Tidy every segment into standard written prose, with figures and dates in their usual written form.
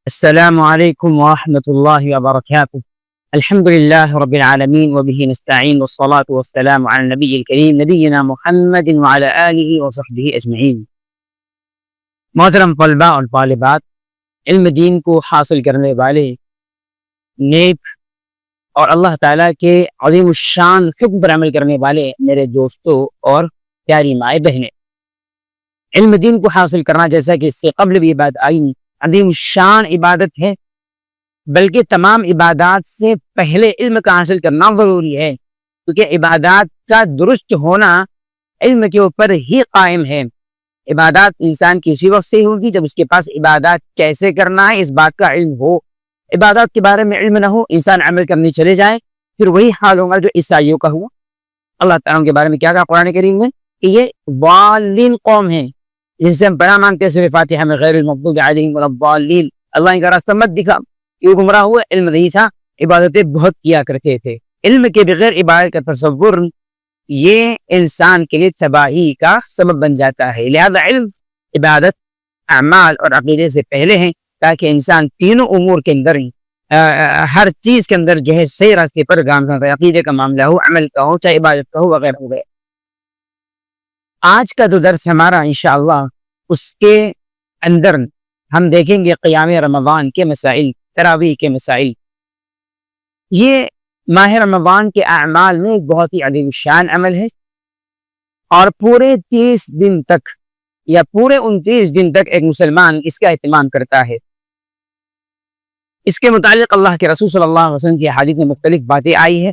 السلام علیکم ورحمۃ اللہ وبرکاتہ۔ الحمد للہ رب العالمین وبہ نستعین والصلاة والسلام علی النبی الکریم نبینا محمد وعلی آلہ وصحبہ اجمعین۔ محترم طلباء اور طالبات، علم دین کو حاصل کرنے والے نیک اور اللہ تعالیٰ کے عظیم الشان حکم پر عمل کرنے والے میرے دوستوں اور پیاری مائیں بہنیں، علم دین کو حاصل کرنا، جیسا کہ اس سے قبل بھی بات آئی، عظیم شان عبادت ہے، بلکہ تمام عبادات سے پہلے علم کا حاصل کرنا ضروری ہے، کیونکہ عبادات کا درست ہونا علم کے اوپر ہی قائم ہے۔ عبادات انسان کی اسی وقت سے ہوگی جب اس کے پاس عبادات کیسے کرنا ہے اس بات کا علم ہو۔ عبادات کے بارے میں علم نہ ہو، انسان عمل کرنے چلے جائے، پھر وہی حال ہوگا جو عیسائیوں کا ہوا۔ اللہ تعالیٰ کے بارے میں کیا کہا قرآن کریم میں کہ یہ ضالین قوم ہیں، جس سے ہم پڑھا مانگتے ہیں سورہ فاتحہ میں غیر المغضوب علیہم ولا الضالین، اللہ ان کا راستہ مت دکھا، کیوں گمراہ ہوئے؟ علم نہیں تھا، عبادتیں بہت کیا کرتے تھے۔ علم کے بغیر عبادت کا تصور یہ انسان کے لیے تباہی کا سبب بن جاتا ہے، لہذا علم، عبادت، اعمال اور عقیدے سے پہلے ہیں، تاکہ انسان تینوں امور کے اندر ہر چیز کے اندر جو ہے صحیح راستے پر گامزن رہے، عقیدے کا معاملہ ہو، عمل کا ہو، چاہے عبادت کا ہو، وغیرہ وغیرہ۔ آج کا جو درس ہمارا انشاءاللہ اس کے اندر ہم دیکھیں گے قیام رمضان کے مسائل، تراویح کے مسائل۔ یہ ماہ رمضان کے اعمال میں ایک بہت ہی عظیم شان عمل ہے، اور پورے 30 دن تک یا پورے 29 دن تک ایک مسلمان اس کا اہتمام کرتا ہے۔ اس کے متعلق اللہ کے رسول صلی اللہ علیہ وسلم کی حدیث میں مختلف باتیں آئی ہے،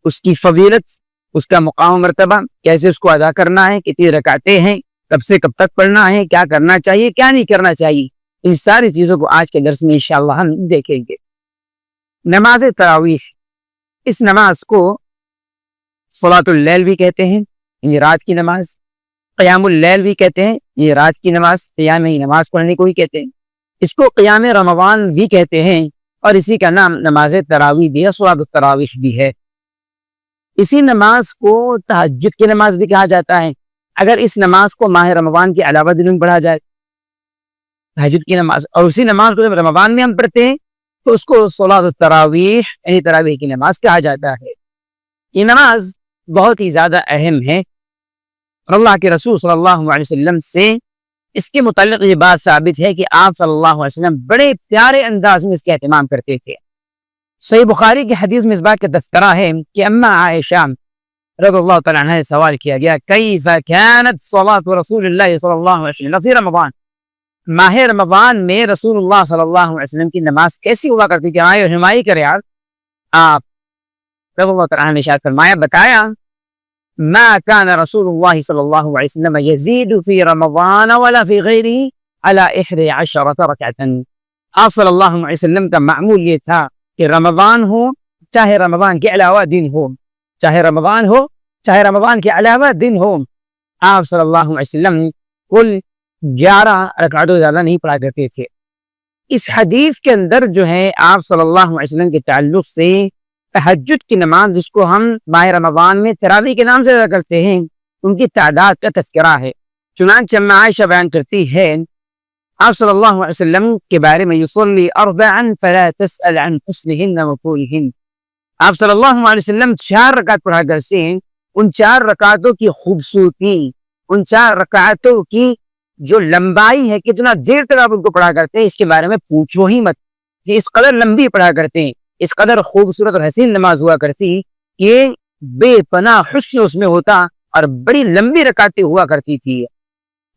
اس کی فضیلت، اس کا مقام و مرتبہ، کیسے اس کو ادا کرنا ہے، کتنی رکعتیں ہیں، کب سے کب تک پڑھنا ہے، کیا کرنا چاہیے، کیا نہیں کرنا چاہیے، ان ساری چیزوں کو آج کے درس میں انشاءاللہ ہم دیکھیں گے۔ نماز تراویح، اس نماز کو صلاۃ اللیل بھی کہتے ہیں، یعنی رات کی نماز، قیام اللیل بھی کہتے ہیں، یہ رات کی نماز، قیام ہی نماز پڑھنے کو ہی کہتے ہیں، اس کو قیام رمضان بھی کہتے ہیں، اور اسی کا نام نماز تراویح بھی ہے، صلاۃ التراویح بھی ہے۔ اسی نماز کو تہجد کی نماز بھی کہا جاتا ہے، اگر اس نماز کو ماہ رمضان کے علاوہ دنوں میں پڑھا جائے، تہجد کی نماز، اور اسی نماز کو جب رمضان میں ہم پڑھتے ہیں تو اس کو صلاۃ التراویح یعنی تراویح کی نماز کہا جاتا ہے۔ یہ نماز بہت ہی زیادہ اہم ہے، اور اللہ کے رسول صلی اللہ علیہ وسلم سے اس کے متعلق یہ بات ثابت ہے کہ آپ صلی اللہ علیہ وسلم بڑے پیارے انداز میں اس کا اہتمام کرتے تھے۔ صحیح بخاری کی حدیث میں اس بات کا تذکرہ ہے کہ اما عائشہ رضی اللہ تعالیٰ عنہ سے سوال کیا گیا، کیف کانت صلاۃ رسول اللہ صلی اللہ علیہ وسلم فی رمضان، ماہ رمضان میں رسول اللہ صلی اللہ علیہ وسلم کی نماز کیسی ہوا کرتی تھی؟ آئے رہنمائی کرے آپ۔ آپ رضی اللہ تعالیٰ عنہ نے ارشاد فرمایا، بتایا، ما كان رسول اللہ صلی اللہ علیہ وسلم یزید فی رمضان ولا فی غیرہ علی 11 رکعۃ۔ آپ صلی اللہ علیہ وسلم کا معمول یہ تھا کہ رمضان ہو چاہے رمضان کے علاوہ دن ہو، چاہے رمضان ہو چاہے رمضان کے علاوہ دن ہو، آپ صلی اللہ علیہ وسلم کل 11 رکعتوں سے زیادہ نہیں پڑھا کرتے تھے۔ اس حدیث کے اندر جو ہے آپ صلی اللہ علیہ وسلم کے تعلق سے تہجد کی نماز، جس کو ہم ماہ رمضان میں تراویح کے نام سے ادا کرتے ہیں، ان کی تعداد کا تذکرہ ہے۔ چنانچہ عائشہ بیان کرتی ہے آپ صلی اللہ علیہ وسلم کے بارے میں، یصلی 4 فلا تسأل عن حسنہن وطولہن، آپ صلی اللہ علیہ وسلم 4 رکعت پڑھا کرتے ہیں، ان 4 رکعتوں کی خوبصورتی، ان 4 رکعتوں کی جو لمبائی ہے، کتنا دیر تک آپ ان کو پڑھا کرتے ہیں، اس کے بارے میں پوچھو ہی مت، کہ اس قدر لمبی پڑھا کرتے ہیں، اس قدر خوبصورت اور حسین نماز ہوا کرتی کہ بے پناہ حسن اس میں ہوتا، اور بڑی لمبی رکعتیں ہوا کرتی تھی۔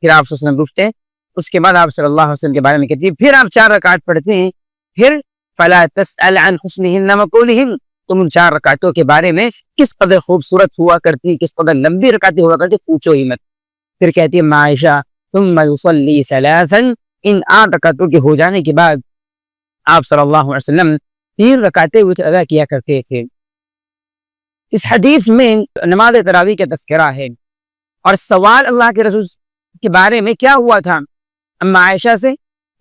پھر آپ صلی اللہ علیہ وسلم رکتے ہیں، اس کے بعد آپ صلی اللہ علیہ وسلم کے بارے میں کہتی ہے، پھر آپ 4 رکعت پڑھتے ہیں، پھر فلا تسأل عن حسنہن وطولہن، تم ان 4 رکعتوں کے بارے میں کس قدر خوبصورت ہوا کرتی، کس قدر لمبی رکعتیں ہوا کرتی، پوچھو ہی مت۔ پھر کہتی ہے عائشہ، ثم یصلی 3، ان 8 رکعتوں کے ہو جانے کے بعد آپ صلی اللہ علیہ وسلم 3 رکعتیں ادا کیا کرتے تھے۔ اس حدیث میں نماز تراویح کا تذکرہ ہے، اور سوال اللہ کے رسول کے بارے میں کیا ہوا تھا اما عائشہ سے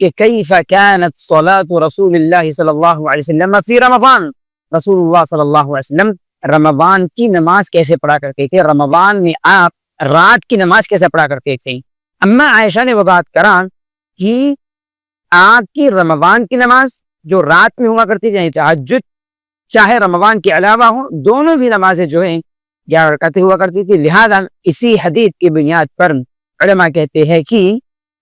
کہ کیف کانت صلاۃ رسول اللہ صلی اللہ علیہ وسلم فی رمضان، رسول اللہ صلی اللہ علیہ وسلم رمضان کی نماز کیسے پڑھا کرتے تھے، رمضان میں آپ رات کی نماز کیسے پڑھا کرتے تھے۔ اما عائشہ نے وہ بات کرا کہ آپ کی رمضان کی نماز جو رات میں ہوا کرتی تھی تہجد، چاہے رمضان کے علاوہ ہو، دونوں بھی نمازیں جو ہیں 11 رکعتیں ہوا کرتی تھی۔ لہذا اسی حدیث کی بنیاد پر علماء کہتے ہیں کہ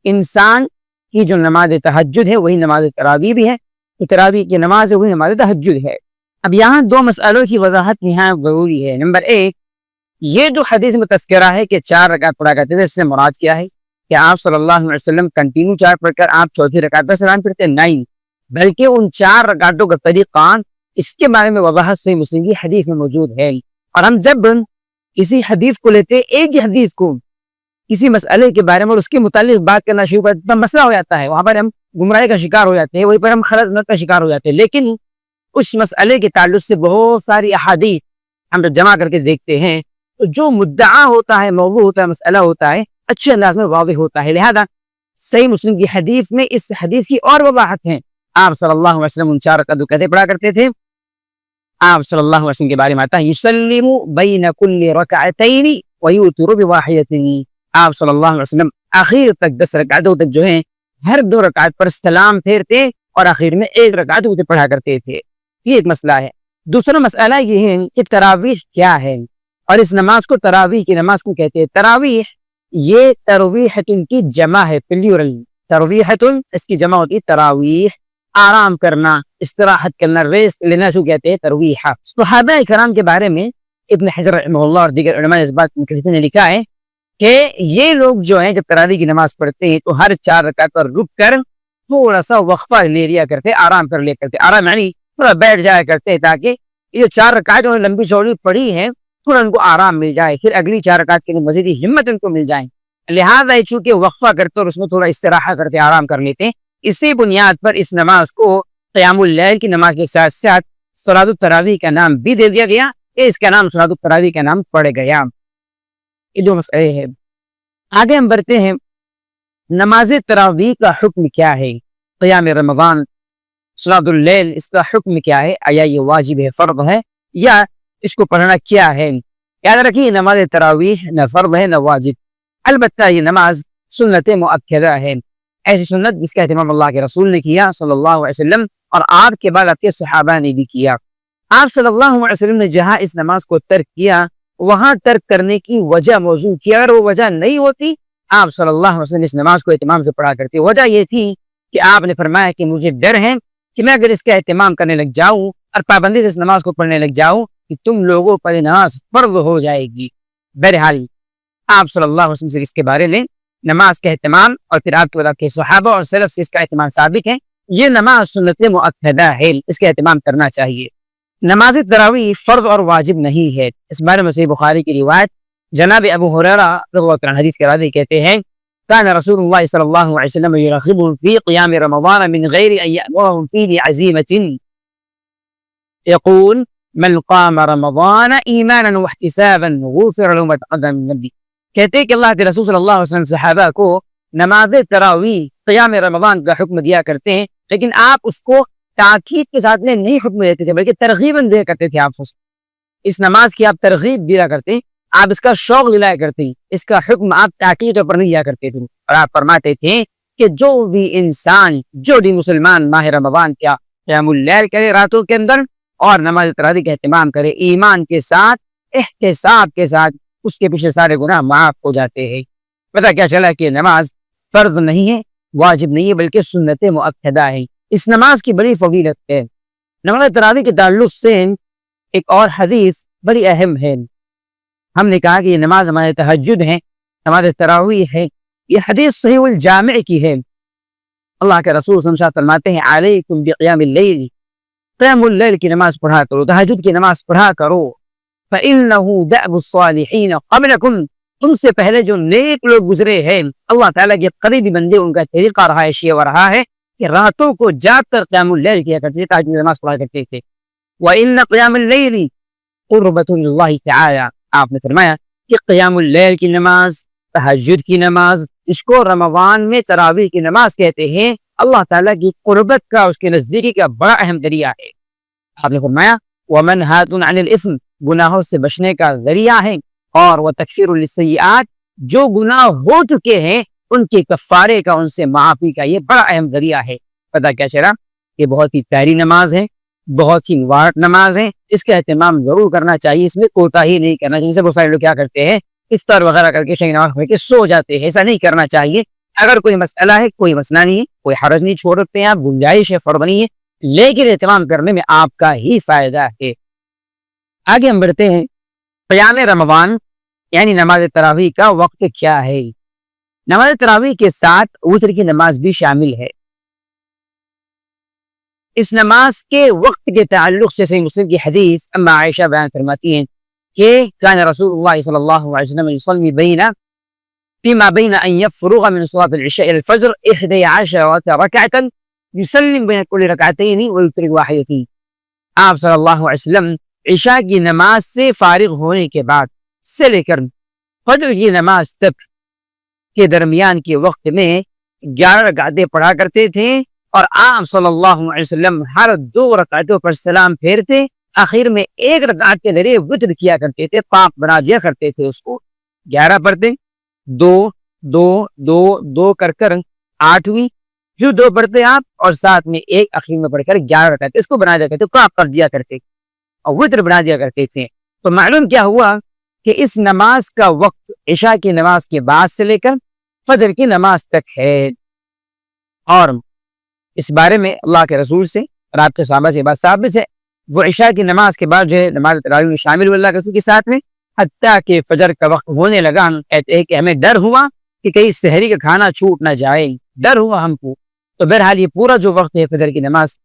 انسان کی جو نماز تہجد ہے وہی نماز تراویح بھی ہے، تو تراویح کی نماز ہے وہی نماز تہجد ہے۔ اب یہاں دو مسئلوں کی وضاحت نہایت ضروری ہے۔ نمبر ایک، یہ جو حدیث میں تذکرہ ہے کہ 4 رکعت پڑھا کرتے تھے، اس سے مراد کیا ہے؟ کہ آپ صلی اللہ علیہ وسلم کنٹینیو 4 پڑھ کر آپ چوتھی رکعت پر سلام پھرتے؟ نہیں، بلکہ ان 4 رکعتوں کا طریقہ، اس کے بارے میں وضاحت صحیح مسلم کی حدیث میں موجود ہے۔ اور ہم جب کسی حدیث کو لیتے، ایک ہی حدیث کو کسی مسئلے کے بارے میں اور اس کے متعلق بات کرنا شروع کرتے ہیں، مسئلہ ہو جاتا ہے، وہاں پر ہم گمراہی کا شکار ہو جاتے ہیں، وہیں پر ہم خلط کا شکار ہو جاتے ہیں۔ لیکن اس مسئلے کے تعلق سے بہت ساری احادیث ہم جب جمع کر کے دیکھتے ہیں تو جو مدعا ہوتا ہے، موضوع ہوتا ہے، مسئلہ ہوتا ہے، اچھے انداز میں واضح ہوتا ہے۔ لہذا صحیح مسلم کی حدیث میں اس حدیث کی اور وضاحت ہے۔ آپ صلی اللہ علیہ وسلم ان 4 رکعتوں کیسے پڑھا کرتے تھے؟ آپ صلی اللہ علیہ وسلم کے بارے میں آتا ہے یسلم بین کل رکعتین ویوتر بواحدۃ۔ آپ صلی اللہ علیہ وسلم آخر تک 10 رکعتوں تک جو ہیں ہر 2 رکعت پر سلام پھیرتے اور آخر میں 1 رکعت پڑھا کرتے تھے۔ یہ ایک مسئلہ ہے۔ دوسرا مسئلہ یہ ہے کہ تراویح کیا ہے اور اس نماز کو تراویح کی نماز کو کہتے ہیں۔ تراویح یہ ترویحۃ کی جمع ہے، پلیورل۔ ترویحۃ اس کی جمع ہوتی ہے تراویح، آرام کرنا، استراحت کرنا، ریسٹ لینا شو کہتے ہیں ترویح۔ صحابہ کرام کے بارے میں ابن حجر رحمہ اللہ اور دیگر علماء اس بات نے لکھا ہے کہ یہ لوگ جو ہیں جب تراویح کی نماز پڑھتے ہیں تو ہر 4 رکعت پر رک کر تھوڑا سا وقفہ لے لیا کرتے، آرام کر لیا کرتے۔ آرام یعنی تھوڑا بیٹھ جایا کرتے تاکہ یہ 4 رکعت جو لمبی چوڑی پڑھی ہیں تھوڑا ان کو آرام مل جائے، پھر اگلی 4 رکعت کے لیے مزید ہمت ان کو مل جائے۔ لہٰذا چونکہ وقفہ کرتے اور اس میں تھوڑا استراحت کرتے، آرام کر لیتے، اسی بنیاد پر اس نماز کو قیام اللیل کی نماز کے ساتھ ساتھ صلاۃ التراویح کا نام بھی دے دیا گیا، اس کا نام صلاۃ التراویح کا نام پڑ گیا۔ یہ 2 مسئلے ہیں۔ آگے ہم بڑھتے ہیں، نماز تراویح کا حکم کیا ہے؟ قیام رمضان، صلاۃ اللیل، اس کا حکم کیا ہے؟ آیا یہ واجب ہے، فرض ہے، یا اس کو پڑھنا کیا ہے؟ یاد رکھیے نماز تراویح نہ فرض ہے نہ واجب، البتہ یہ نماز سنت مؤکدہ ہے، ایسی سنت جس کا اہتمام اللہ کے رسول نے کیا صلی اللہ علیہ وسلم اور آپ کے بعد آپ کے صحابہ نے بھی کیا۔ آپ صلی اللہ علیہ وسلم نے جہاں اس نماز کو ترک کیا وہاں ترک کرنے کی وجہ موضوع کیا، اگر وہ وجہ نہیں ہوتی آپ صلی اللہ علیہ وسلم اس نماز کو اہتمام سے پڑھا کرتے۔ وجہ یہ تھی کہ آپ نے فرمایا کہ مجھے ڈر ہے کہ میں اگر اس کا اہتمام کرنے لگ جاؤں اور پابندی سے اس نماز کو پڑھنے لگ جاؤں کہ تم لوگوں پر نماز فرض ہو جائے گی۔ بہرحال آپ صلی اللہ علیہ وسلم سے اس کے بارے میں نماز کا اہتمام اور پھر آپ کے بعد کے صحابہ اور سلف سے اس کا اہتمام ثابت ہے۔ یہ نماز سنت مؤکدہ ہے، اس کا اہتمام کرنا چاہیے۔ نماز تراویح فرض اور واجب نہیں ہے، اس بارے میں صحیح بخاری کی روایت جناب ابو ہریرہ رضی اللہ عنہ حدیث کے راوی کہتے ہیں كان رسول الله صلی اللہ علیہ وسلم يرغبهم في قيام رمضان من غير ان يأمرهم فيه بعزيمة يقول من قام رمضان ایمانا واحتسابا غفر له ما تقدم من ذنبه۔ کہتے کہ اللہ کے رسول صلی اللہ علیہ وسلم صحابہ کو نماز تراویح قیام رمضان کا حکم دیا کرتے ہیں، لیکن آپ اس کو تاکید کے ساتھ نہیں حکم دیتے تھے بلکہ ترغیباً دیا کرتے تھے۔ آپ اس نماز کی آپ ترغیب دیا کرتے، آپ اس کا شوق دلایا کرتے، اس کا حکم آپ تاکید پر نہیں دیا کرتے تھے، اور آپ فرماتے تھے کہ جو بھی انسان، جو بھی مسلمان ماہ رمضان کیا قیام اللیل کرے راتوں کے اندر اور نماز تراویح کا اہتمام کرے ایمان کے ساتھ، احتساب کے ساتھ، اس کے پیچھے سارے گناہ معاف ہو جاتے ہیں۔ پتہ کیا چلا کہ نماز فرض نہیں ہے، واجب نہیں ہے، بلکہ سنت مؤکدہ ہے۔ اس نماز کی بڑی فضیلت ہے۔ نماز تراویح کے تعلق سے ایک اور حدیث بڑی اہم ہے۔ ہم نے کہا کہ یہ نماز ہمارے تہجد ہے، نماز تراویح ہے، یہ حدیث صحیح الجامع کی ہے۔ اللہ کے رسول صلی اللہ علیہ وسلم فرماتے ہیں علیکم بقیام اللیل، قیام اللیل کی نماز پڑھا کرو، تہجد کی نماز پڑھا کرو۔ فَإِنَّهُ دَأْبُ الصَّالِحِينَ قَبْلَكُمْ، تم سے پہلے جو نیک لوگ گزرے ہیں، اللہ تعالیٰ کے قریبی بندے، ان کا طریقہ رہا ہے، شیوہ رہا ہے کہ راتوں کو جاگ کر قیام اللیل کیا کرتے تھے، تہجد کی نماز پڑھا کرتے تھے۔ وَإِنَّ قِيَامَ اللَّيْلِ قُرْبَةٌ لِلَّهِ تَعَالَى، آپ نے فرمایا کہ قیام اللیل کی نماز، تہجد کی نماز، اس کو رمضان میں تراویح کی نماز کہتے ہیں، اللہ تعالیٰ کی قربت کا، اس کے نزدیکی کا بڑا اہم ذریعہ ہے۔ آپ نے فرمایا وَمَنْهَاتٌ عَنِ الْإِثْمِ، گناہوں سے بچنے کا ذریعہ ہے، اور وَتَكْفِيرٌ لِلسَّيِّئَاتِ، جو گناہ ہو چکے ہیں ان کے کفارے کا، ان سے معافی کا یہ بڑا اہم ذریعہ ہے۔ پتہ کیا چلا؟ یہ بہت ہی پیاری نماز ہے، بہت ہی مبارک نماز ہے، اس کا اہتمام ضرور کرنا چاہیے، اس میں کوتاہی نہیں کرنا چاہیے۔ جیسے بہت سارے لوگ کیا کرتے ہیں، افطار وغیرہ کر کے شہی نماز پڑھ کے سو جاتے ہیں، ایسا نہیں کرنا چاہیے۔ اگر کوئی مسئلہ ہے، کوئی مسئلہ نہیں ہے، کوئی حرج نہیں، چھوڑ رکھتے ہیں آپ، گنجائش ہے، فرض نہیں ہے، لیکن اہتمام کرنے میں آپ کا ہی فائدہ ہے۔ آگے ہم بڑھتے ہیں، قیام رمضان یعنی نماز تراویح کا وقت کیا ہے؟ نماز تراویح کے ساتھ وتر کی نماز بھی شامل ہے۔ اس نماز کے وقت کے تعلق سے صحیح مسلم کی حدیث اما عائشہ بیان فرماتی ہیں کہ کان رسول اللہ صلی اللہ علیہ وسلم یصلی فيما بين ان يفرغ من صلاة العشاء الى الفجر 11 ركعة يسلم بين كل ركعتين ويوتر واحدة۔ آپ صلی اللہ علیہ وسلم عشاء کی نماز سے فارغ ہونے کے بعد سے لے کر فجر کی نماز تک کے درمیان کے وقت میں 11 رکعتیں پڑھا کرتے تھے، اور آپ صلی اللہ علیہ وسلم ہر 2 رکعتوں پر سلام پھیرتے، آخر میں 1 رکعت کے ذریعے وتر کیا کرتے تھے، پاک بنا دیا کرتے تھے اس کو۔ 11 پڑھتے، 2 2 2 2 کر 8 ہوئی، جو 2 پڑھتے آپ اور ساتھ میں 1 آخر میں پڑھ کر 11 رکعت اس کو بنا دیا کرتے، پاک کر دیا کرتے اور وتر بنا دیا کرتے تھے۔ تو معلوم کیا ہوا کہ اس نماز کا وقت عشاء کی نماز کے بعد سے لے کر فجر کی نماز تک ہے، اور اس بارے میں اللہ کے رسول سے اور آپ کے صحابہ سے بات ثابت ہے، وہ عشاء کی نماز کے بعد جو ہے نماز تراویح میں شامل ہوئے اللہ کے رسول کے ساتھ میں، حتیٰ کہ فجر کا وقت ہونے لگا۔ ہم کہتے ہیں کہ ہمیں ڈر ہوا کہ کہیں سحری کا کھانا چھوٹ نہ جائے، ڈر ہوا ہم کو۔ تو بہرحال یہ پورا جو وقت ہے فجر کی نماز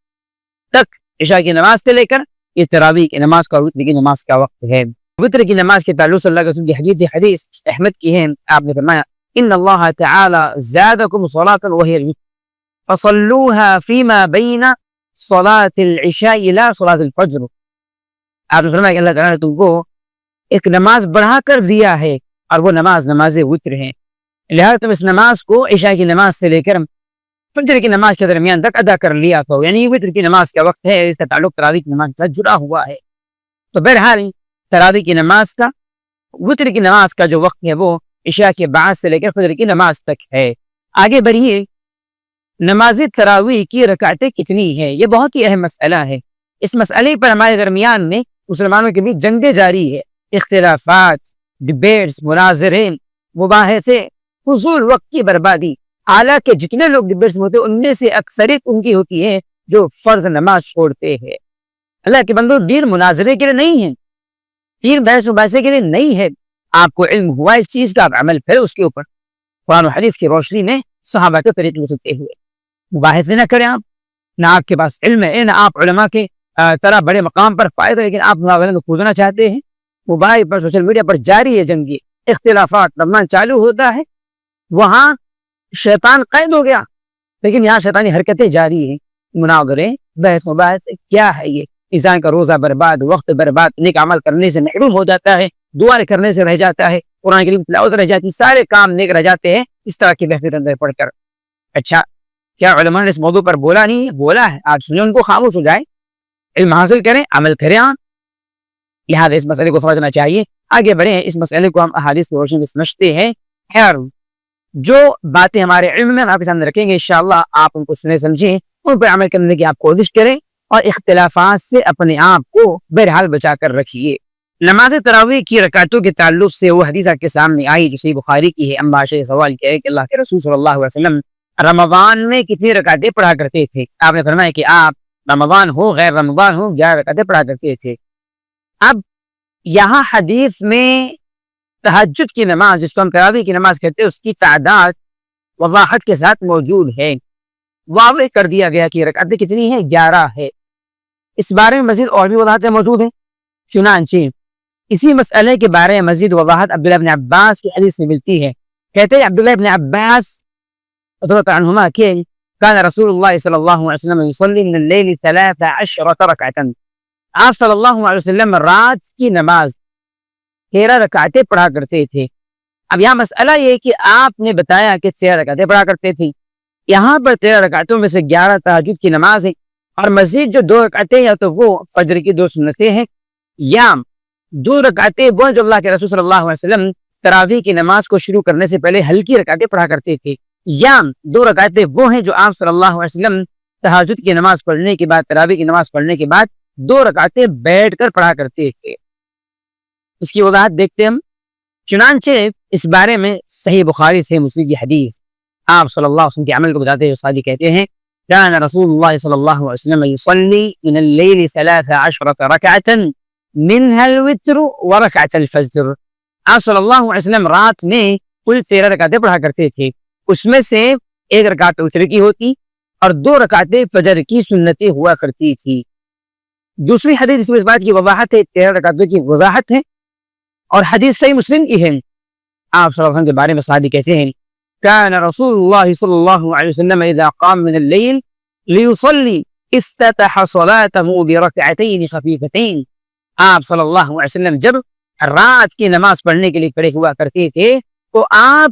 تک، عشاء کی نماز سے لے کر یہ تراویح کی نماز کا، وتر کی نماز کا وقت ہے۔ وتر کی نماز کے تعلق سے اللہ کے رسول کی حدیث احمد کی ہے، آپ نے فرمایا ان اللہ تعالی زادکم صلاۃ وہی الوتر فصلوها فيما بين صلاة العشاء الى صلاة الفجر۔ آپ نے فرمایا کہ اللہ تعالیٰ نے تم کو ایک نماز بڑھا کر دیا ہے، اور وہ نماز وتر ہے، لہذا تم اس نماز کو عشاء کی نماز سے لے کر فجر کی نماز کے درمیان تک ادا کر لیا کرو، یعنی وتر کی نماز کا وقت ہے، اس کا تعلق تراویح کی نماز کے ساتھ جڑا ہوا ہے۔ تو بہرحال تراویح کی نماز کا، وتر کی نماز کا جو وقت ہے وہ عشاء کے بعد سے لے کر فجر کی نماز تک ہے۔ آگے بڑھیے، نماز تراویح کی رکعتیں کتنی ہیں؟ یہ بہت ہی اہم مسئلہ ہے۔ اس مسئلے پر ہمارے درمیان میں مسلمانوں کے بیچ جنگیں جاری ہے، اختلافات، ڈبیٹس، مناظرے، مباحثے، فضول وقت کی بربادی۔ حالانکہ جتنے لوگ ڈبیٹس میں ہوتے ہیں ان میں سے اکثریت ان کی ہوتی ہے جو فرض نماز چھوڑتے ہیں۔ اللہ کے بندو، دین مناظرے کے لیے نہیں ہے، دین بحث مباحثے کے لیے نہیں ہے۔ آپ کو علم ہوا اس چیز کا، آپ عمل پھر اس کے اوپر قرآن و حدیث کی روشنی میں صحابہ کے طریقے کو چلتے ہوئے مباحثے نہ کریں آپ، نہ آپ کے پاس علم ہے، نہ آپ علماء کے طرح بڑے مقام پر فائدہ، لیکن آپ مناظرے میں کودنا چاہتے ہیں۔ موبائل پر، سوشل میڈیا پر جاری ہے جنگی اختلافات، رمضان چالو ہوتا ہے، وہاں شیطان قید ہو گیا، لیکن یہاں شیطانی حرکتیں جاری ہیں، مناظرے، بحث مباحثے، کیا ہے یہ؟ انسان کا روزہ برباد، وقت برباد، نیک عمل کرنے سے محروم ہو جاتا ہے، دعائیں کرنے سے رہ جاتا ہے، قرآن کریم تلاوت رہ جاتی، سارے کام نیک رہ جاتے ہیں اس طرح کی بحثیں اندر پڑھ کر۔ اچھا، کیا علماء نے اس موضوع پر بولا نہیں ہے؟ بولا ہے، آپ سنیں، ان کو خاموش ہو جائے، علم حاصل کریں، عمل کریں آپ، لہذا اس مسئلے کو سمجھنا چاہیے۔ آگے بڑھیں، اس مسئلے کو ہم احادیث کی روشنی میں سمجھتے ہیں۔ خیر، جو باتیں ہمارے علم میں ہم آپ کے سامنے رکھیں گے انشاءاللہ آپ ان کو سنے سمجھیں، ان پر عمل کرنے کی آپ کوشش کریں، اور اختلافات سے اپنے آپ کو بہرحال بچا کر رکھیے۔ نماز تراویح کی رکعتوں کے تعلق سے وہ حدیث آپ کے سامنے آئی جو صحیح بخاری کی ہے۔ اما عائشہ سوال کیا ہے کہ اللہ کے رسول صلی اللہ علیہ وسلم رمضان میں کتنی رکعتیں پڑھا کرتے تھے؟ آپ نے فرمایا کہ آپ رمضان ہو غیر رمضان ہو 11 رکعتیں پڑھا کرتے تھے۔ اب یہاں حدیث میں تہجد کی نماز، جس کو ہم تراویح کی نماز کہتے ہیں، اس کی تعداد وضاحت کے ساتھ موجود ہے، واضح کر دیا گیا کہ رکعتیں کتنی ہیں، 11 ہے۔ اس بارے میں مزید اور بھی وضاحتیں موجود ہیں، چنانچہ اسی مسئلے کے بارے میں مزید وضاحت عبداللہ ابن عباس کی حدیث سے ملتی ہے۔ کہتے ہیں عبداللہ ابن عباس رضی اللہ عنہما کہ کان رسول اللہ صلی اللہ علیہ وسلم یصلی من اللیل 13 رکعتا، آپ صلی اللہ علیہ وسلم رات کی نماز 13 رکعتیں پڑھا کرتے تھے۔ اب یہاں مسئلہ یہ کہ آپ نے بتایا کہ 13 رکعتیں پڑھا کرتے تھے، یہاں پر 13 رکعتوں میں سے 11 تہجد کی نماز ہے، اور مزید جو 2 رکعتیں یا تو وہ فجر کی 2 سنتیں ہیں، یا 2 رکعتیں وہ جو اللہ کے رسول صلی اللہ علیہ وسلم تراویح کی نماز کو شروع کرنے سے پہلے ہلکی رکعتیں پڑھا کرتے تھے، یا 2 رکعتیں وہ ہیں جو آپ صلی اللہ علیہ وسلم تہجد کی نماز پڑھنے کے بعد، تراویح کی نماز پڑھنے کے بعد 2 رکعتیں بیٹھ کر پڑھا کرتے تھے۔ اس کی وضاحت دیکھتے ہم، چنانچہ اس بارے میں صحیح بخاری سے مسلم کی حدیث آپ صلی اللہ علیہ وسلم کے عمل کو بتاتے ہوئے صحابی کہتے ہیں كان رسول اللہ صلی اللہ علیہ وسلم يصلي من الليل 13 ركعة منها الوتر وركعة الفجر۔ آپ صلی اللہ علیہ وسلم رات میں کل 13 رکعتیں پڑھا کرتے تھے، اس میں سے 1 رکعت وتر کی ہوتی اور 2 رکعتیں فجر کی سنتیں ہوا کرتی تھی۔ دوسری حدیث اس میں اس بات کی وضاحت ہے، 13 رکعتوں کی وضاحت ہے، اور حدیث صحیح مسلم کی ہے۔ آپ صلی اللہ علیہ وسلم کے بارے میں صحابی کہتے ہیں كان رسول اللہ صلی اللہ علیہ وسلم اذا قام من الليل ليصلي افتتح صلاته بركعتين خفيفتين۔ آپ صلی اللہ علیہ وسلم جب رات کی نماز پڑھنے کے لیے کھڑے ہوا کرتے تھے تو آپ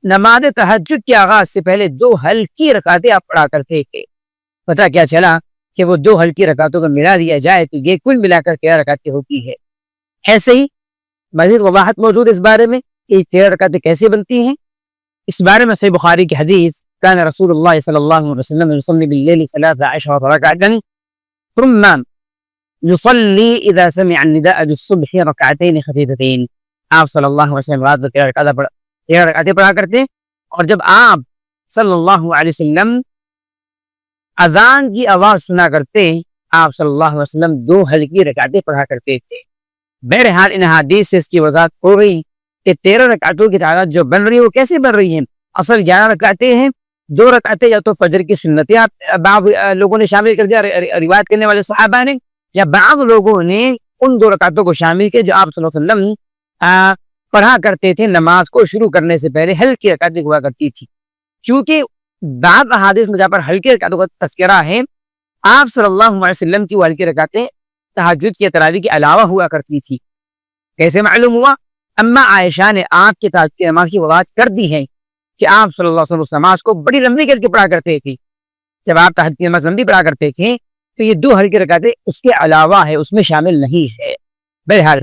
نماز تہجد کے آغاز سے پہلے 2 ہلکی رکعتیں آپ پڑھا کرتے تھے۔ پتہ کیا چلا کہ وہ 2 ہلکی رکعتوں کو ملا دیا جائے تو یہ کل ملا کر 13 رکعتیں ہوتی ہے۔ ایسے ہی مزید وضاحت موجود اس بارے میں کہ 13 رکعتیں کیسے بنتی ہیں۔ اس بارے میں صحیح بخاری کی حدیث كان رسول اللہ صلی اللہ علیہ وسلم يصلي بالليل 13 ركعة ثم يصلي اذا سمع النداء بالصبح ركعتين خفيفتين۔ آپ صلی اللہ علیہ وسلم رات کو 13 رکعتیں پڑھا کرتے، اور جب آپ صلی اللہ علیہ وسلم اذان کی آواز سنا کرتے آپ صلی اللہ علیہ وسلم 2 ہلکی رکعتیں پڑھا کرتے تھے۔ بہرحال ان حدیث سے اس کی وضاحت ہو گئی کہ 13 رکعتوں کی تعداد جو بن رہی ہے وہ کیسے بن رہی ہیں۔ اصل 11 رکعتیں ہیں، 2 رکعتیں یا تو فجر کی سنتیں بعض لوگوں نے شامل کر دیا روایت کرنے والے صحابہ نے، یا بعض لوگوں نے ان 2 رکعتوں کو شامل کیا جو آپ صلی اللہ علیہ وسلم پڑھا کرتے تھے نماز کو شروع کرنے سے پہلے، ہلکی رکعتیں ہوا کرتی تھی۔ چونکہ بعض احادیث میں جہاں پر ہلکی رکعتوں کا تذکرہ ہے، آپ صلی اللہ علیہ وسلم کی وہ ہلکی رکعتیں تہجد کی تراویح کے علاوہ ہوا کرتی تھی۔ کیسے معلوم ہوا؟ اما عائشہ نے آپ کی تہجد کی نماز کی وضاحت کر دی ہے کہ آپ صلی اللہ علیہ وسلم اس نماز کو بڑی لمبی کر کے پڑھا کرتے تھے۔ جب آپ تہجد کی نماز لمبی پڑھا کرتے تھے تو یہ 2 ہلکی رکعتیں اس کے علاوہ ہے، اس میں شامل نہیں ہے۔ بہرحال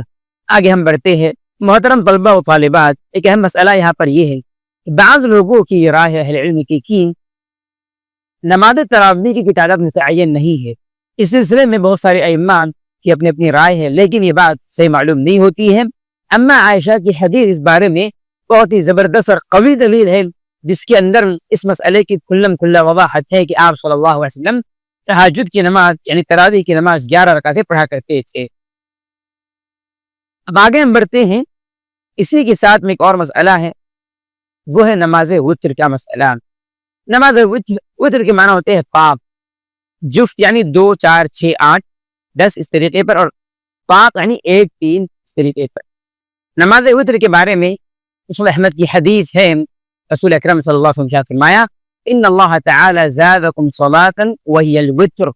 آگے ہم بڑھتے ہیں۔ محترم طلبہ و طالبات، ایک اہم مسئلہ یہاں پر یہ ہے کہ بعض لوگوں کی یہ رائے ہے اہل علم کی نماز تراویح کی تعداد متعین نہیں ہے۔ اس سلسلے میں بہت سارے ائمہ کی اپنی اپنی رائے ہے، لیکن یہ بات صحیح معلوم نہیں ہوتی ہے۔ اما عائشہ کی حدیث اس بارے میں بہت ہی زبردست اور قوی دلیل ہے، جس کے اندر اس مسئلے کی کھلم کھلا وضاحت ہے کہ آپ صلی اللہ علیہ وسلم تہجد کی نماز یعنی تراویح کی نماز 11 رکعتیں پڑھا کرتے تھے۔ اب آگے ہم بڑھتے ہیں۔ اسی کے ساتھ میں ایک اور مسئلہ ہے، وہ ہے نماز وتر کا مسئلہ۔ نماز وتر کے معنی ہوتے ہیں پاک، جفت یعنی 2 4 6 8 10 اس طریقے پر، اور پاک یعنی 1 3 اس طریقے پر۔ نماز وتر کے بارے میں رسول احمد کی حدیث ہے، رسول اکرم صلی اللہ علیہ وسلم نے فرمایا ان اللہ تعالی زادکم صلاة وهي الوتر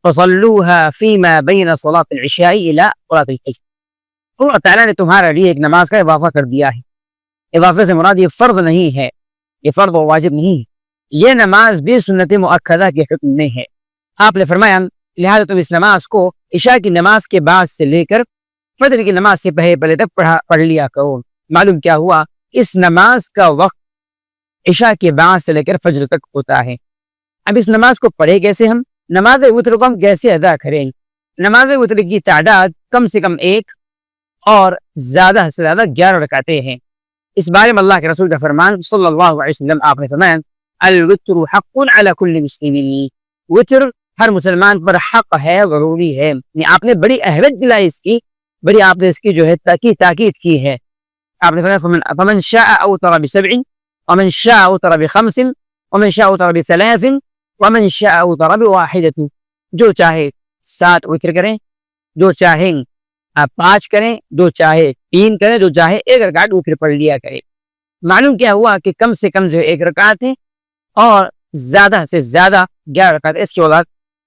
فصلوها فيما بين صلاة العشاء الى صلاة الفجر۔ اللہ تعالیٰ نے تمہارے لیے ایک نماز کا اضافہ کر دیا ہے۔ اضافے سے مراد یہ فرض نہیں ہے، یہ فرض و واجب نہیں ہے، یہ نماز بھی سنت مؤکدہ کے حکم میں ہے۔ آپ نے فرمایا لہذا تم اس نماز کو عشاء کی نماز کے بعد سے لے کر فجر کی نماز سے پہلے تک پڑھ لیا کرو۔ معلوم کیا ہوا؟ اس نماز کا وقت عشاء کے بعد سے لے کر فجر تک ہوتا ہے۔ اب اس نماز کو پڑھے کیسے؟ ہم نماز وتر کو ہم کیسے ادا کریں؟ نماز وتر کی تعداد کم سے کم 1 اور زیادہ سے زیادہ 11 رکعتیں ہیں۔ اس بارے میں اللہ کے رسول کا فرمان صلی اللہ علیہ وسلم آپ نے فرمایا الوتر حق علی کل مسلم، وتر ہر مسلمان پر حق ہے، ضروری ہے۔ یعنی آپ نے بڑی اہمیت دلائی اس کی، بڑی آپ نے اس کی جو ہے تاکید کی ہے۔ آپ نے فرمایا فمن شاء اوتر ب7 ومن شاء اوتر ب5 ومن شاء اوتر ب3 ومن شاء اوتر ب1، جو چاہے 7 وتر کریں، جو چاہیں 5 کریں، جو چاہے 3 کریں، جو چاہے 1 رکعت وتر پڑھ لیا کرے۔ معلوم کیا ہوا کہ کم سے کم جو 1 رکعت ہے اور زیادہ سے زیادہ 11 رکعت، اس کی وضاحت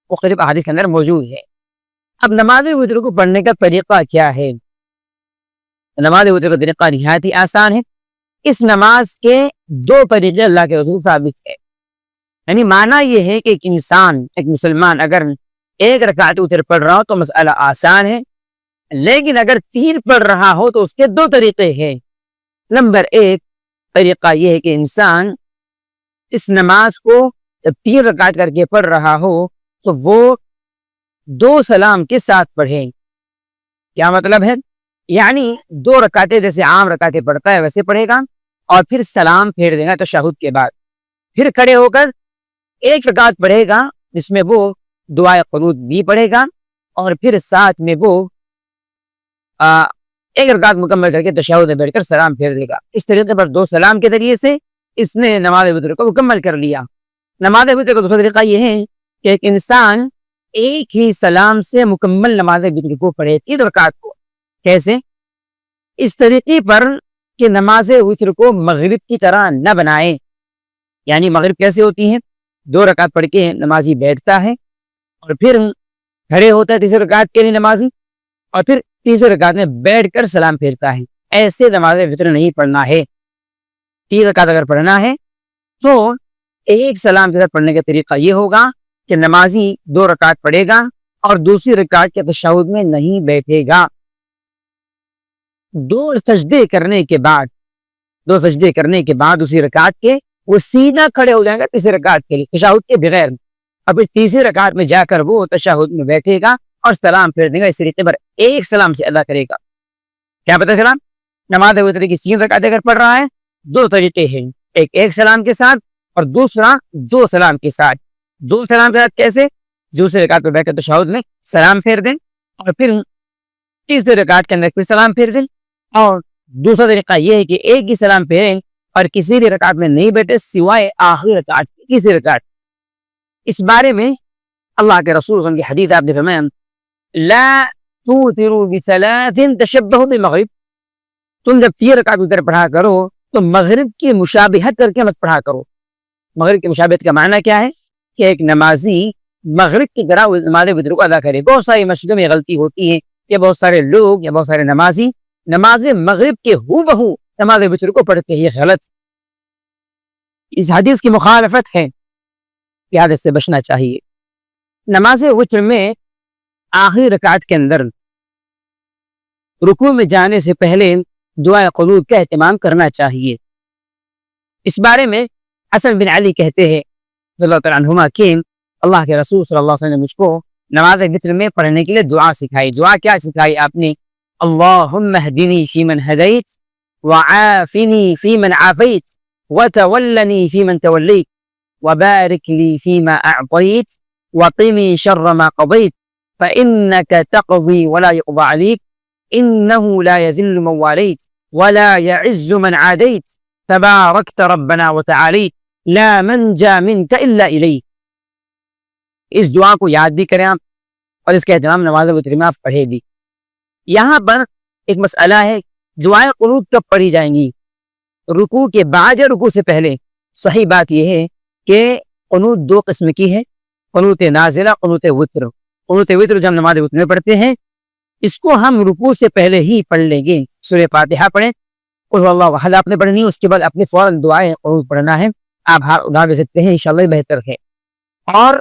مختلف احادیث کے اندر موجود ہے۔ اب نماز وتر کو پڑھنے کا طریقہ کیا ہے؟ نماز وتر کا طریقہ نہایت ہی آسان ہے۔ اس نماز کے 2 طریقے اللہ کے رسول ثابت ہے۔ یعنی معنی یہ ہے کہ ایک انسان، ایک مسلمان اگر 1 رکعت وتر پڑھ رہا ہو تو مسئلہ آسان ہے، لیکن اگر 3 پڑھ رہا ہو تو اس کے 2 طریقے ہیں۔ نمبر 1 طریقہ یہ ہے کہ انسان اس نماز کو جب 3 رکعت کر کے پڑھ رہا ہو تو وہ 2 سلام کے ساتھ پڑھے۔ کیا مطلب ہے؟ یعنی 2 رکعتیں جیسے عام رکعتیں پڑھتا ہے ویسے پڑھے گا، اور پھر سلام پھیر دے گا تشہد کے بعد، پھر کھڑے ہو کر 1 رکعت پڑھے گا جس میں وہ دعائے قنوت بھی پڑھے گا، اور پھر ساتھ میں وہ 1 رکعت مکمل کر کے تشہد میں بیٹھ کر سلام پھیر دے گا۔ اس طریقے پر 2 سلام کے ذریعے سے اس نے نماز وتر کو مکمل کر لیا۔ نماز وتر کا دوسرا طریقہ یہ ہے کہ ایک انسان ایک ہی سلام سے مکمل نماز وتر کو پڑھے 3 رکعت کو۔ کیسے؟ اس طریقے پر کہ نماز وتر کو مغرب کی طرح نہ بنائے۔ یعنی مغرب کیسے ہوتی ہے؟ 2 رکعت پڑھ کے نمازی بیٹھتا ہے اور پھر کھڑے ہوتا ہے 3 رکعت کے لیے نمازی، اور پھر 3 رکعت میں بیٹھ کر سلام پھیرتا ہے۔ ایسے نماز وتر نہیں پڑھنا ہے۔ 3 رکعت اگر پڑھنا ہے تو ایک سلام کے ساتھ پڑھنے کا طریقہ یہ ہوگا کہ نمازی 2 رکعت پڑھے گا اور دوسری رکعت کے تشہد میں نہیں بیٹھے گا۔ 2 سجدے کرنے کے بعد اسی رکعت کے وہ سیدھا کھڑے ہو جائے گا 3 رکعت کے لیے تشہد کے بغیر، اور پھر 3 رکعت میں جا کر وہ تشہد میں بیٹھے گا اور سلام پھیر دے گا۔ اس طریقے پر ایک سلام سے ادا کرے گا۔ کیا پتہ چلا؟ نماز وتر کی 3 رکعت اگر پڑھ رہا ہے 2 طریقے ہیں، ایک سلام کے ساتھ اور دوسرا 2 سلام کے ساتھ۔ 2 سلام کے ساتھ کیسے؟ دوسری رکعت پر بیٹھ کر تشہد میں سلام پھیر دیں اور پھر تیسری رکعت کے اندر پھر سلام پھیر دیں، اور دوسرا طریقہ یہ ہے کہ ایک ہی سلام پھیریں اور کسی بھی رکعت میں نہیں بیٹھے سوائے آخری رکعت کی تیسری رکعت۔ اس بارے میں اللہ کے رسول صلی اللہ علیہ وسلم کی حدیث آپ نے فرمایا لا توتروا بثلاث تشبہوا بالمغرب، تم جب 3 رکعت وتر پڑھا کرو تو مغرب کی مشابہت کر کے مت پڑھا کرو۔ مغرب کی مشابہت کا معنی کیا ہے؟ کہ ایک نمازی مغرب کی طرح نماز وتر کو ادا کرے۔ بہت ساری مسجدوں میں غلطی ہوتی ہے کہ بہت سارے لوگ یا بہت سارے نمازی نماز مغرب کے ہو بہو نماز وتر کو پڑھتے ہیں، یہ غلط، اس حدیث کی مخالفت ہے، یاد اس سے بچنا چاہیے۔ نماز وتر میں آخری رکعت کے اندر رکوع میں جانے سے پہلے دعائے قنوت کا اہتمام کرنا چاہیے۔ اس بارے میں حسن بن علی کہتے ہیں رضی اللہ تعالیٰ عنہما کہ اللہ کے رسول صلی اللہ علیہ وسلم نے مجھ کو نماز وتر میں پڑھنے کے لیے دعا سکھائی۔ دعا کیا سکھائی آپ نے؟ اللہم اہدنی فیمن ہدیت وعافنی فیمن عافیت وتولنی فیمن تولیت وبارک لی فیما اعطیت وقنی شر ما قضیت فإنك تقضی ولا يقضى عليك إنه لا يذل من واليت ولا يعز من عاديت تباركت ربنا وتعاليت لا منجا منك إلا إليك۔ اس دعا کو یاد بھی کریں آپ اور اس کا اہتمام نماز وتر میں آپ پڑھے بھی۔ یہاں پر ایک مسئلہ ہے، دعائیں قنوت کب پڑھی جائیں گی؟ رکوع کے بعد یا رکوع سے پہلے؟ صحیح بات یہ ہے کہ قنوت 2 قسم کی ہے، قنوت نازلہ، قنوت وتر۔ قنوت وتر جو ہم نماز وتر میں پڑھتے ہیں اس کو ہم رکوع سے پہلے ہی پڑھ لیں گے۔ سورہ فاتحہ پڑھیں، قل هو اللہ احد آپ نے پڑھنی ہے، اس کے بعد اپنے فوراً دعائیں قنوت پڑھنا ہے۔ آپ ہاتھ اٹھا بھی سکتے ہیں، انشاءاللہ بہتر ہے۔ اور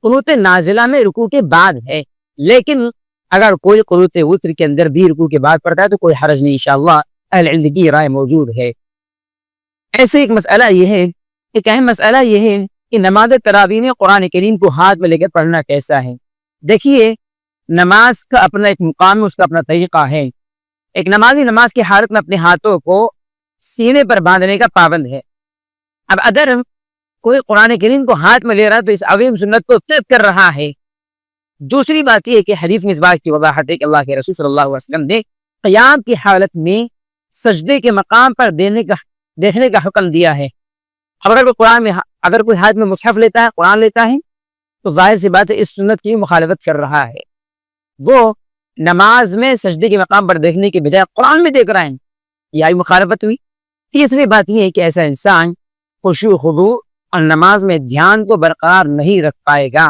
قنوت نازلہ میں رکوع کے بعد ہے، لیکن اگر کوئی قنوت وتر کے اندر بھی رکوع کے بعد پڑھتا ہے تو کوئی حرج نہیں، انشاءاللہ اہل علم کی رائے موجود ہے۔ ایسے ایک مسئلہ یہ ہے، ایک اہم مسئلہ یہ ہے کہ نماز تراویح میں قرآن کریم کو ہاتھ میں لے کر پڑھنا کیسا ہے؟ دیکھیے، نماز کا اپنا ایک مقام، اس کا اپنا طریقہ ہے۔ ایک نمازی نماز کی حالت میں اپنے ہاتھوں کو سینے پر باندھنے کا پابند ہے۔ اب اگر کوئی قرآن کریم کو ہاتھ میں لے رہا ہے تو اس عظیم سنت کو ترک کر رہا ہے۔ دوسری بات یہ ہے کہ حدیث میں اس بات کی وضاحت ہے کہ اللہ کے رسول صلی اللہ علیہ وسلم نے قیام کی حالت میں سجدے کے مقام پر دیکھنے کا حکم دیا ہے۔ اگر کوئی ہاتھ میں مصحف لیتا ہے، قرآن لیتا ہے، تو ظاہر سی بات ہے اس سنت کی مخالفت کر رہا ہے۔ وہ نماز میں سجدے کے مقام پر دیکھنے کے بجائے قرآن میں دیکھ رہا ہے، یہ مخالفت ہوئی۔ تیسری بات یہ ہے کہ ایسا انسان خشوع خضوع اور نماز میں دھیان کو برقرار نہیں رکھ پائے گا،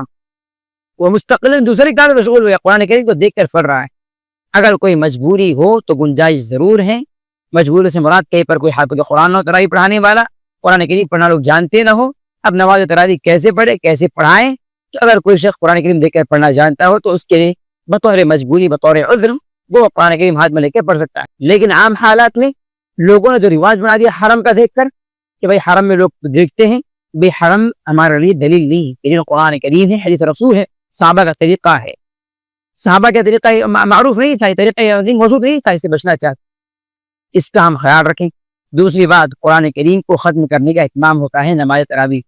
وہ مستقل دوسرے کام میں مشغول ہو گیا، قرآن کریم کو دیکھ کر پڑھ رہا ہے۔ اگر کوئی مجبوری ہو تو گنجائش ضرور ہے۔ مجبوری سے مراد کہیں پر کوئی حافظ قرآن نہ ہو، تراویح پڑھانے والا، قرآن کریم پڑھنا لوگ جانتے نہ ہو، اب نماز تراویح کیسے پڑھے، کیسے پڑھائیں؟ تو اگر کوئی شخص قرآن کریم دیکھ کر پڑھنا جانتا ہو تو اس کے لیے بطور مجبوری بطور عذر وہ قرآن کریم ہاتھ میں لے کے پڑھ سکتا ہے. لیکن عام حالات میں لوگوں نے جو رواج بنا دیا حرم کا دیکھ کر کہ بھائی حرم میں لوگ دیکھتے ہیں، بے حرم ہمارے لیے دلیل نہیں ہے. دلیل قرآن کریم ہے، حدیث رسول ہے، صحابہ کا طریقہ ہے. صحابہ کا طریقہ معروف نہیں تھا، یہ طریقہ موجود نہیں تھا، اس سے بچنا چاہتے. اس کا ہم خیال رکھیں. دوسری بات، قرآن کریم کو ختم کرنے کا اہتمام ہوتا ہے نماز تراویح.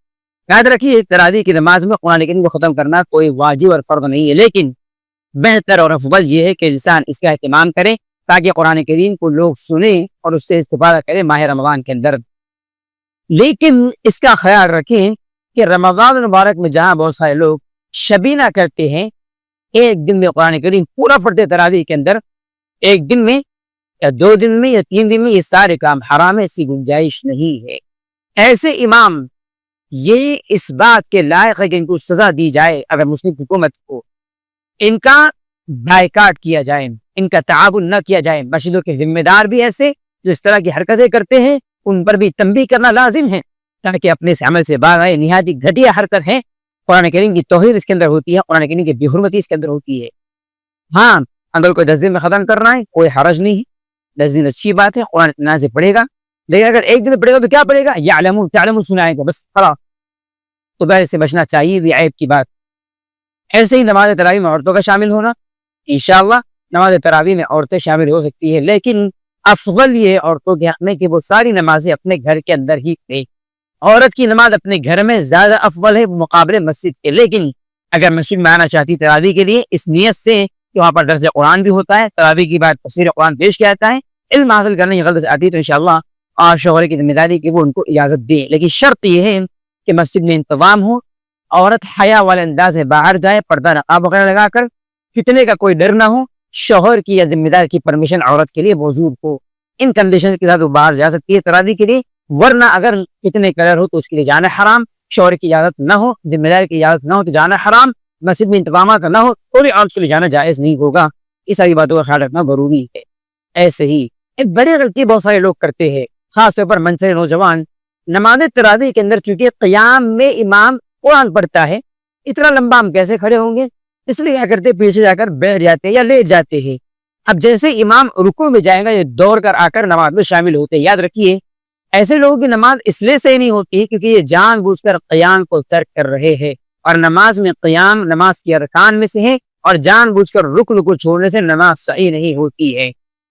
یاد رکھیے تراویح کی نماز میں قرآن کریم کو ختم کرنا کوئی واجب اور فرض نہیں ہے، لیکن بہتر اور افضل یہ ہے کہ انسان اس کا اہتمام کرے تاکہ قرآن کریم کو لوگ سنیں اور اس سے استفادہ کریں ماہ رمضان کے اندر. لیکن اس کا خیال رکھیں کہ رمضان المبارک میں جہاں بہت سارے لوگ شبینہ کرتے ہیں، ایک دن میں قرآن کریم پورا پڑھتے تراویح کے اندر، ایک دن میں یا 2 دن میں یا 3 دن میں، یہ سارے کام حرام ہے، ایسی گنجائش نہیں ہے. ایسے امام یہ اس بات کے لائق ہے کہ ان کو سزا دی جائے. اگر مسلم حکومت کو ان کا بائیکاٹ کیا جائے، ان کا تعاون نہ کیا جائے. مسجدوں کے ذمہ دار بھی ایسے جو اس طرح کی حرکتیں کرتے ہیں ان پر بھی تنبیہ کرنا لازم ہے تاکہ اپنے سے عمل سے باز آئے. نہایت گھٹیا حرکت ہے، قرآن کریم کی توہین اس کے اندر ہوتی ہے، قرآن کریم کی بے حرمتی اس کے اندر ہوتی ہے. ہاں اگر کوئی 10 دن میں ختم کرنا ہے کوئی حرج نہیں ہے، 10 دن اچھی بات ہے، قرآن اطمینان سے پڑھے گا. لیکن اگر ایک دن میں پڑھے گا تو کیا پڑھے گا؟ یعلمون تعلمون سنائے گا بس خلاص. تو بہر سے بچنا چاہیے، بھی عیب کی بات. ایسے ہی نماز تراویح میں عورتوں کا شامل ہونا، انشاءاللہ نماز تراویح میں عورتیں شامل ہو سکتی ہے، لیکن افضل یہ ہے عورتوں کے حق میں کہ وہ ساری نمازیں اپنے گھر کے اندر ہی پڑھیں. عورت کی نماز اپنے گھر میں زیادہ افضل ہے مقابلے مسجد کے. لیکن اگر مسجد میں آنا چاہتی تراویح کے لیے اس نیت سے کہ وہاں پر درس قرآن بھی ہوتا ہے، تراویح کی بعد تفسیر قرآن پیش کیا جاتا ہے، علم حاصل کرنے کی غرض سے آتی ہے، تو انشاءاللہ اور شوہر کی ذمہ داری کہ وہ ان کو اجازت دے. لیکن شرط یہ ہے کہ مسجد میں انتظام ہو، عورت حیا والے انداز سے باہر جائے، پردہ نقاب وغیرہ لگا کر، فتنے کا کوئی ڈر نہ ہو، شوہر کی یا ذمہ دار کی پرمیشن عورت کے لیے موجود ہو. ان کنڈیشنز کے ساتھ وہ باہر جا سکتی ہے تراویح کے لیے. ورنہ اگر فتنے کا ڈر ہو تو اس کے لیے جانا حرام. شوہر کی اجازت نہ ہو، ذمہ دار کی اجازت نہ ہو تو جانا حرام. مسجد میں انتظامات نہ ہو تو بھی عورت کے لیے جانا جائز نہیں ہوگا. اس ساری باتوں کا خیال رکھنا ضروری ہے. ایسے ہی ایک بڑی غلطی بہت سارے لوگ کرتے ہیں، خاص طور پر منصر نوجوان. نماز تراویح کے اندر چونکہ قیام میں امام قرآن پڑھتا ہے، اتنا لمبا ہم کیسے کھڑے ہوں گے، اس لیے کیا کرتے پیچھے جا کر بیٹھ جاتے ہیں یا لیٹ جاتے ہیں. اب جیسے امام رکوع میں جائے گا یہ دوڑ کر آ کر نماز میں شامل ہوتے ہیں. یاد رکھیے ایسے لوگوں کی نماز اس لیے صحیح نہیں ہوتی کیونکہ یہ جان بوجھ کر قیام کو ترک کر رہے ہیں، اور نماز میں قیام نماز کے ارکان میں سے ہے، اور جان بوجھ کر رکن کو چھوڑنے سے نماز صحیح نہیں ہوتی ہے.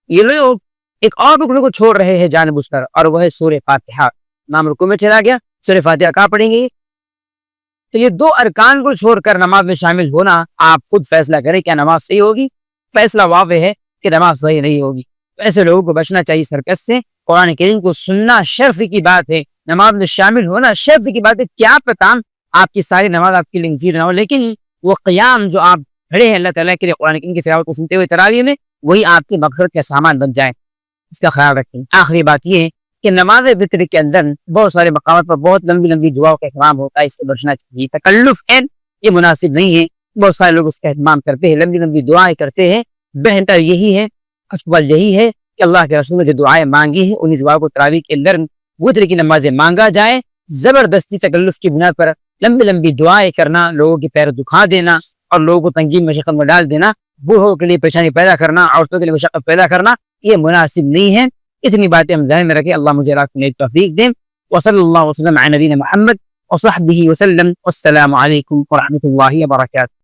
یہ لوگ ایک اور رکن کو چھوڑ رہے ہیں جان بوجھ کر، اور وہ ہے سورہ فاتحہ. امام رکوع میں چلا گیا، سورہ فاتحہ کہاں پڑھیں گے؟ تو یہ 2 ارکان کو چھوڑ کر نماز میں شامل ہونا، آپ خود فیصلہ کریں کیا نماز صحیح ہوگی. فیصلہ واضح ہے کہ نماز صحیح نہیں ہوگی. ایسے لوگوں کو بچنا چاہیے سرکس سے. قرآن کریم کو سننا شرف کی بات ہے، نماز میں شامل ہونا شرف کی بات ہے. کیا پتہ آپ کی ساری نماز آپ کی لیے نہ ہو، لیکن وہ قیام جو آپ کھڑے ہیں اللہ تعالیٰ کے لیے قرآن کریم کی تلاوت کو سنتے ہوئے تراویح میں، وہی آپ کی مغفرت کا سامان بن جائے. اس کا خیال رکھیں. آخری بات یہ ہے کہ نماز وتر کے اندر بہت سارے مقامات پر بہت لمبی لمبی دعاؤں کا اہتمام ہوتا ہے، اس سے بچنا چاہیے. تکلف یہ مناسب نہیں ہے. بہت سارے لوگ اس کا اہتمام کرتے ہیں، لمبی لمبی دعائیں کرتے ہیں. بہتر یہی ہے، افضل یہی ہے کہ اللہ کے رسول نے جو دعائیں مانگی ہیں انہیں دعاؤں کو تراویح کے اندر وتر کی نمازیں مانگا جائے. زبردستی تکلف کی بنا پر لمبی لمبی دعائیں کرنا، لوگوں کے پیر دکھا دینا اور لوگوں کو تنگی مشقت میں ڈال دینا، بوڑھوں کے لیے پریشانی پیدا کرنا، عورتوں کے لیے مشقت پیدا کرنا، یہ مناسب نہیں ہے. اتنی باتیں ہم ذہن میں رکھیں. اللہ مجھے آپ کو توفیق دیں. وصلی اللہ وسلم علی نبینا محمد وصحبہ وسلم. والسلام علیکم ورحمۃ اللہ وبرکاتہ.